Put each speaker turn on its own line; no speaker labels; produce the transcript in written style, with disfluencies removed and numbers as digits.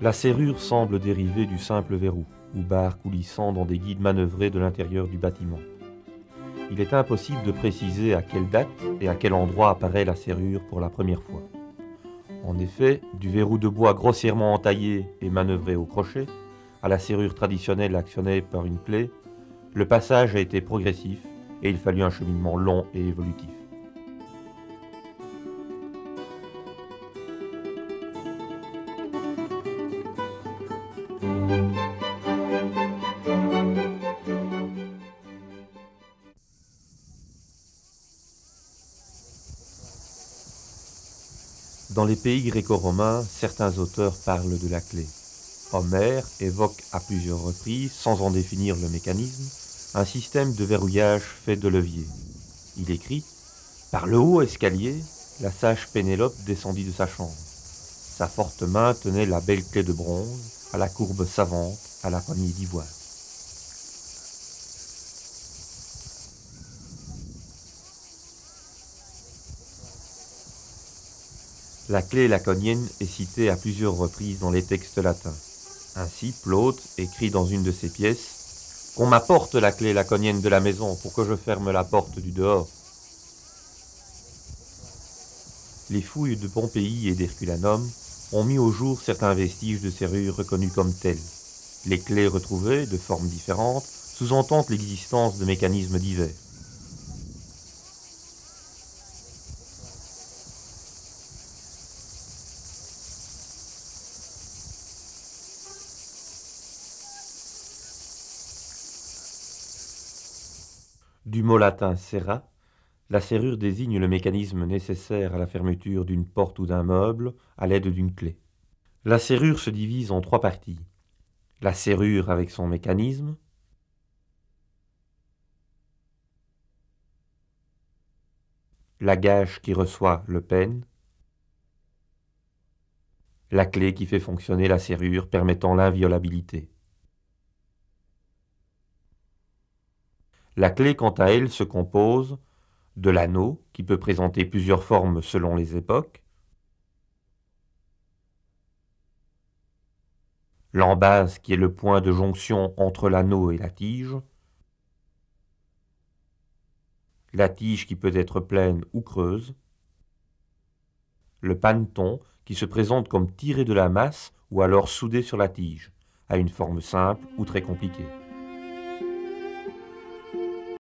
La serrure semble dériver du simple verrou, ou barre coulissant dans des guides manœuvrés de l'intérieur du bâtiment. Il est impossible de préciser à quelle date et à quel endroit apparaît la serrure pour la première fois. En effet, du verrou de bois grossièrement entaillé et manœuvré au crochet, à la serrure traditionnelle actionnée par une clé, le passage a été progressif et il fallut un cheminement long et évolutif. Dans les pays gréco-romains, certains auteurs parlent de la clé. Homère évoque à plusieurs reprises, sans en définir le mécanisme, un système de verrouillage fait de leviers. Il écrit « Par le haut escalier, la sage Pénélope descendit de sa chambre. Sa forte main tenait la belle clé de bronze, à la courbe savante, à la poignée d'ivoire. » La clé laconienne est citée à plusieurs reprises dans les textes latins. Ainsi, Plaute écrit dans une de ses pièces « Qu'on m'apporte la clé laconienne de la maison pour que je ferme la porte du dehors. » Les fouilles de Pompéi et d'Herculanum ont mis au jour certains vestiges de serrures reconnues comme telles. Les clés retrouvées, de formes différentes, sous-entendent l'existence de mécanismes divers. Du mot latin serra, la serrure désigne le mécanisme nécessaire à la fermeture d'une porte ou d'un meuble à l'aide d'une clé. La serrure se divise en trois parties. La serrure avec son mécanisme, la gâche qui reçoit le pêne, la clé qui fait fonctionner la serrure permettant l'inviolabilité. La clé, quant à elle, se compose de l'anneau, qui peut présenter plusieurs formes selon les époques, l'embase, qui est le point de jonction entre l'anneau et la tige qui peut être pleine ou creuse, le paneton, qui se présente comme tiré de la masse ou alors soudé sur la tige, à une forme simple ou très compliquée.